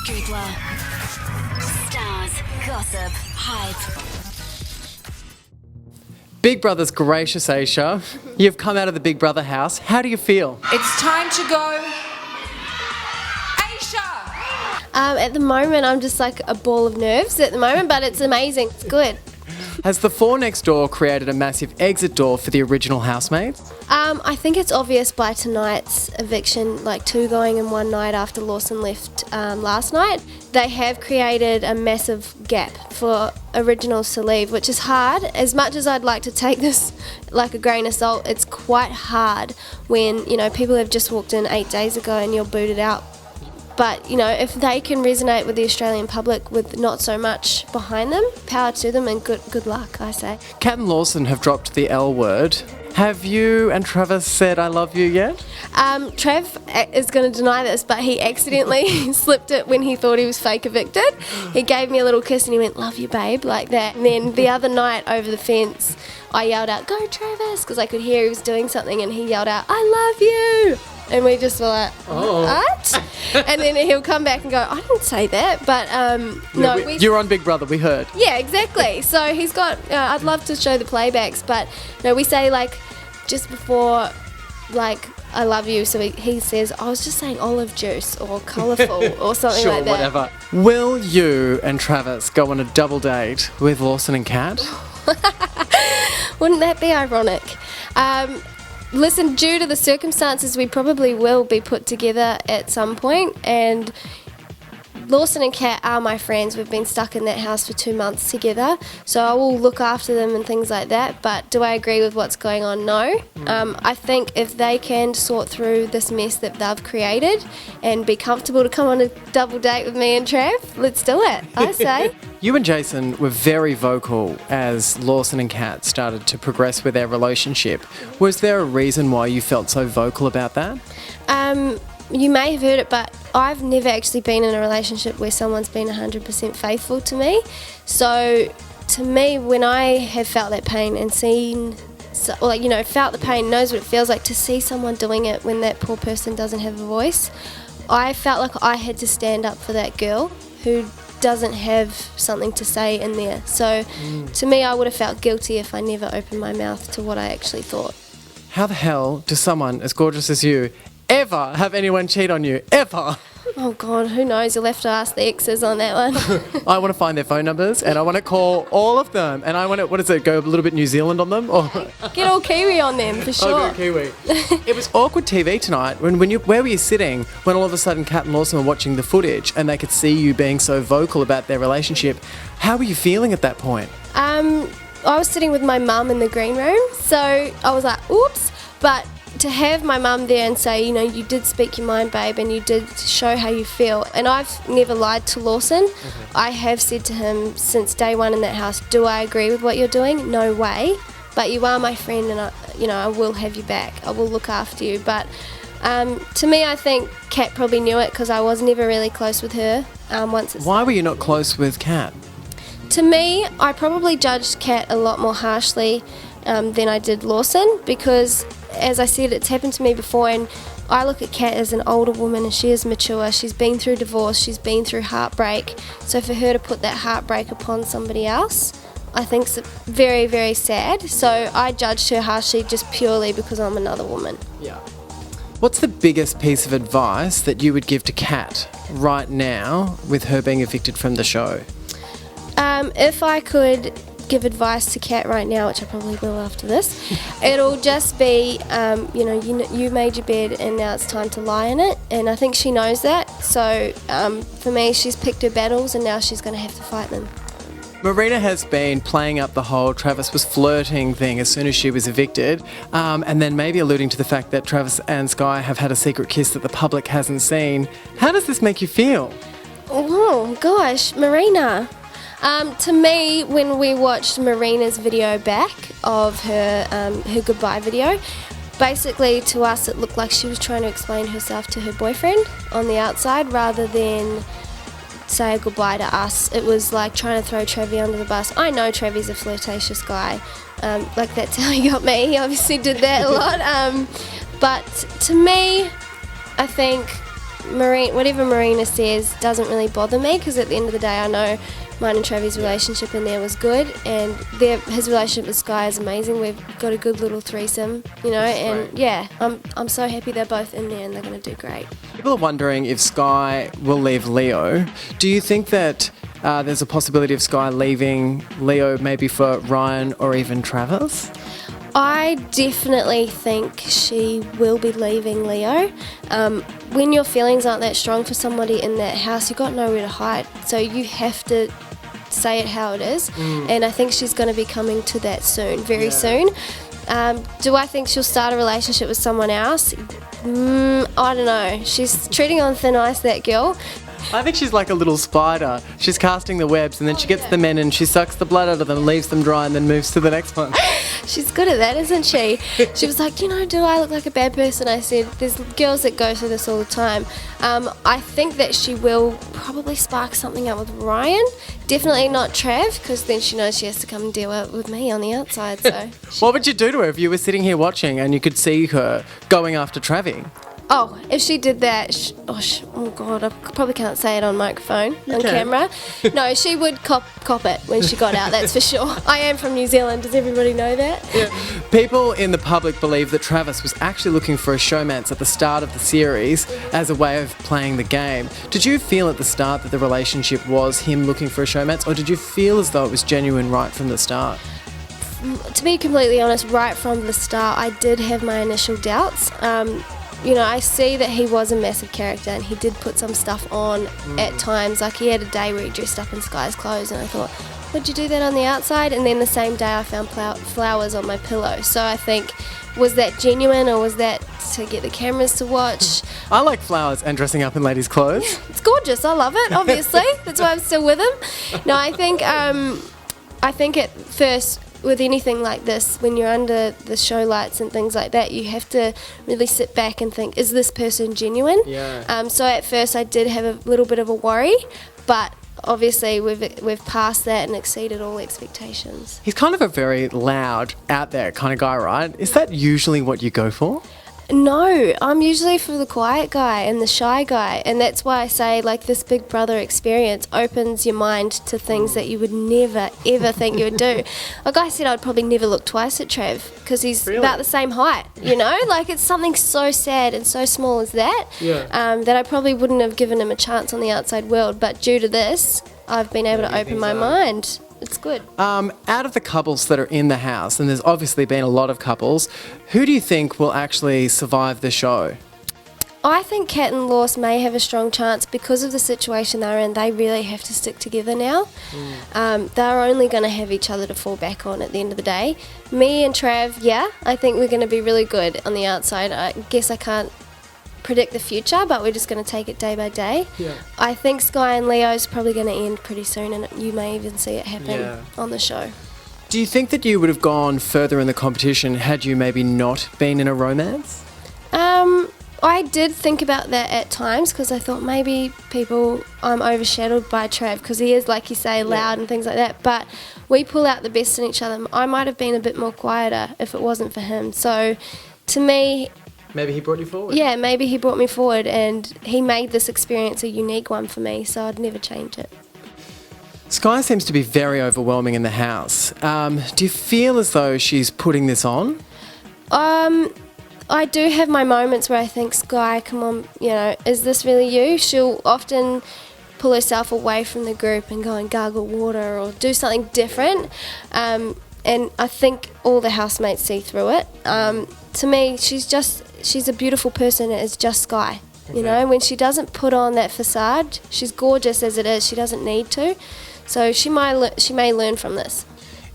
Good luck. Stars, gossip, hype. Big Brother's gracious, Aisha. You've come out of the Big Brother house. How do you feel? It's time to go. Aisha! At the moment, I'm just like a ball of nerves at the moment, but it's amazing. It's good. Has the four next door created a massive exit door for the original housemates? I think it's obvious by tonight's eviction, like 2 going in one night after Lawson left last night. They have created a massive gap for originals to leave, which is hard. As much as I'd like to take this like a grain of salt, it's quite hard when, you know, people have just walked in 8 days ago and you're booted out. But, you know, if they can resonate with the Australian public with not so much behind them, power to them and good luck, I say. Kat and Lawson have dropped the L word. Have you and Travis said I love you yet? Trav is going to deny this, but he accidentally slipped it when he thought he was fake evicted. He gave me a little kiss and he went, "Love you, babe," like that. And then the other night over the fence, I yelled out, "Go, Travis," because I could hear he was doing something, and he yelled out, "I love you." And we just were like, what? And then he'll come back and go, "I didn't say that." But no. You're on Big Brother, we heard. Yeah, exactly. So he's got, I'd love to show the playbacks, but no, we say like just before, like, "I love you." So he says, "I was just saying olive juice or colourful," or something Sure, like that. whatever. Will you and Travis go on a double date with Lawson and Kat? Wouldn't that be ironic? Listen, due to the circumstances, we probably will be put together at some point, and Lawson and Kat are my friends. We've been stuck in that house for 2 months together, so I will look after them and things like that. But do I agree with what's going on? No. I think if they can sort through this mess that they've created and be comfortable to come on a double date with me and Trav, let's do it, I say. You and Jason were very vocal as Lawson and Kat started to progress with their relationship. Was there a reason why you felt so vocal about that? You may have heard it, but I've never actually been in a relationship where someone's been 100% faithful to me. So to me, when I have felt that pain and seen, felt the pain, knows what it feels like to see someone doing it when that poor person doesn't have a voice, I felt like I had to stand up for that girl who doesn't have something to say in there. So to me, I would have felt guilty if I never opened my mouth to what I actually thought. How the hell does someone as gorgeous as you ever have anyone cheat on you? Ever? Oh God, who knows? You'll have to ask the exes on that one. I want to find their phone numbers and I want to call all of them, and I want to, go a little bit New Zealand on them? Or get all Kiwi on them for sure. I'll go Kiwi. It was awkward TV tonight. Where were you sitting when all of a sudden Kat and Lawson were watching the footage and they could see you being so vocal about their relationship? How were you feeling at that point? I was sitting with my mum in the green room, so I was like, oops. But to have my mum there and say, you did speak your mind, babe, and you did show how you feel. And I've never lied to Lawson. I have said to him since day one in that house, do I agree with what you're doing? No way. But you are my friend, and I will have you back. I will look after you. But to me, I think Kat probably knew it because I was never really close with her. Why were you not close with Kat? To me, I probably judged Kat a lot more harshly than I did Lawson, because as I said, it's happened to me before, and I look at Kat as an older woman and she is mature. She's been through divorce, she's been through heartbreak, so for her to put that heartbreak upon somebody else, I think it's very, very sad. So I judged her harshly just purely because I'm another woman. Yeah. What's the biggest piece of advice that you would give to Kat right now with her being evicted from the show? If I could give advice to Kat right now, which I probably will after this, it'll just be, you made your bed and now it's time to lie in it, and I think she knows that. So for me, she's picked her battles and now she's going to have to fight them. Marina has been playing up the whole Travis was flirting thing as soon as she was evicted, and then maybe alluding to the fact that Travis and Sky have had a secret kiss that the public hasn't seen. How does this make you feel? Oh gosh, Marina. To me, when we watched Marina's video back of her goodbye video, basically to us it looked like she was trying to explain herself to her boyfriend on the outside rather than say goodbye to us. It was like trying to throw Trevi under the bus. I know Trevi's a flirtatious guy. That's how he got me. He obviously did that a lot. But to me, I think whatever Marina says doesn't really bother me, because at the end of the day I know mine and Travis' relationship in there was good, and his relationship with Sky is amazing. We've got a good little threesome, and yeah, I'm so happy they're both in there and they're going to do great. People are wondering if Sky will leave Leo. Do you think that there's a possibility of Sky leaving Leo maybe for Ryan or even Travis? I definitely think she will be leaving Leo. When your feelings aren't that strong for somebody in that house, you've got nowhere to hide. So you have to say it how it is. And I think she's going to be coming to that soon, very soon. Do I think she'll start a relationship with someone else? I don't know. She's treading on thin ice, that girl. I think she's like a little spider. She's casting the webs and then she gets the men and she sucks the blood out of them, leaves them dry and then moves to the next one. She's good at that, isn't she? She was like, do I look like a bad person? I said, there's girls that go through this all the time. I think that she will probably spark something up with Ryan. Definitely not Trav, because then she knows she has to come and deal with me on the outside. So, what would you do to her if you were sitting here watching and you could see her going after Travi? Oh, if she did that, oh God, I probably can't say it on microphone, on camera. No, she would cop it when she got out, that's for sure. I am from New Zealand, does everybody know that? Yeah. People in the public believe that Travis was actually looking for a showmance at the start of the series as a way of playing the game. Did you feel at the start that the relationship was him looking for a showmance, or did you feel as though it was genuine right from the start? To be completely honest, right from the start, I did have my initial doubts. I see that he was a massive character and he did put some stuff on at times. Like he had a day where he dressed up in Sky's clothes and I thought, would you do that on the outside? And then the same day I found flowers on my pillow. So I think, was that genuine or was that to get the cameras to watch? I like flowers and dressing up in ladies' clothes. Yeah, it's gorgeous. I love it, obviously. That's why I'm still with him. No, I think at first, with anything like this, when you're under the show lights and things like that, you have to really sit back and think, is this person genuine? Yeah. So at first I did have a little bit of a worry, but obviously we've passed that and exceeded all expectations. He's kind of a very loud, out there kind of guy, right? Is that usually what you go for? No, I'm usually for the quiet guy and the shy guy, and that's why I say, like, this Big Brother experience opens your mind to things that you would never ever think you would do. Like I said, I'd probably never look twice at Trav because he's about the same height, like it's something so sad and so small as that, that I probably wouldn't have given him a chance on the outside world, but due to this I've been able to open my mind. It's good. Out of the couples that are in the house, and there's obviously been a lot of couples, who do you think will actually survive the show? I think Kat and Lors may have a strong chance because of the situation they're in. They really have to stick together now. They're only going to have each other to fall back on at the end of the day. Me and Trav, I think we're going to be really good on the outside. I guess I can't predict the future, but we're just going to take it day by day. I think Sky and Leo's probably going to end pretty soon, and you may even see it happen on the show. Do you think that you would have gone further in the competition had you maybe not been in a romance? I did think about that at times because I thought maybe I'm overshadowed by Trav because he is, like you say, loud and things like that, but we pull out the best in each other. I might have been a bit more quieter if it wasn't for him. So to me, maybe he brought you forward. Yeah, maybe he brought me forward and he made this experience a unique one for me, so I'd never change it. Sky seems to be very overwhelming in the house. Do you feel as though she's putting this on? I do have my moments where I think, Sky, come on, is this really you? She'll often pull herself away from the group and go and gargle water or do something different. And I think all the housemates see through it. To me, she's a beautiful person. It's just Sky. Okay. When she doesn't put on that facade, she's gorgeous as it is. She doesn't need to. So she may learn from this.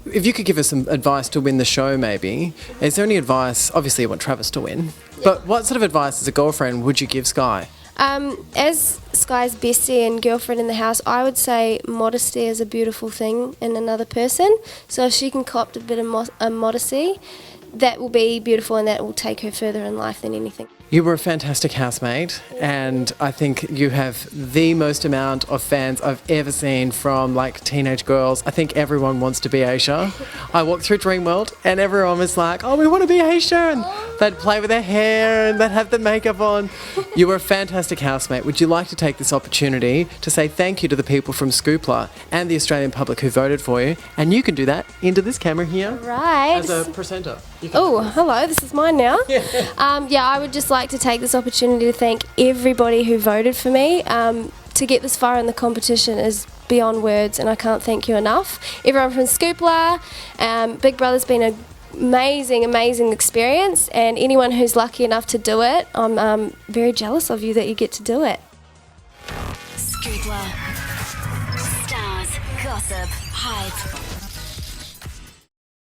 If you could give us some advice to win the show, maybe, is there any advice? Obviously, you want Travis to win, but what sort of advice as a girlfriend would you give Sky? As Sky's bestie and girlfriend in the house, I would say modesty is a beautiful thing in another person. So if she can cop a bit of modesty, that will be beautiful, and that will take her further in life than anything. You were a fantastic housemate, and I think you have the most amount of fans I've ever seen from like teenage girls. I think everyone wants to be Aisha. I walked through Dreamworld and everyone was like, oh, we want to be Aisha, and they'd play with their hair and they'd have the makeup on. You were a fantastic housemate. Would you like to take this opportunity to say thank you to the people from Scoopla and the Australian public who voted for you? And you can do that into this camera here. Right. As a presenter. Oh, hello, this is mine now. Yeah, I would just like to take this opportunity to thank everybody who voted for me. To get this far in the competition is beyond words, and I can't thank you enough. Everyone from Scoopla, Big Brother's been an amazing experience, and anyone who's lucky enough to do it, I'm very jealous of you that you get to do it. Scoopla. Stars, gossip, hype.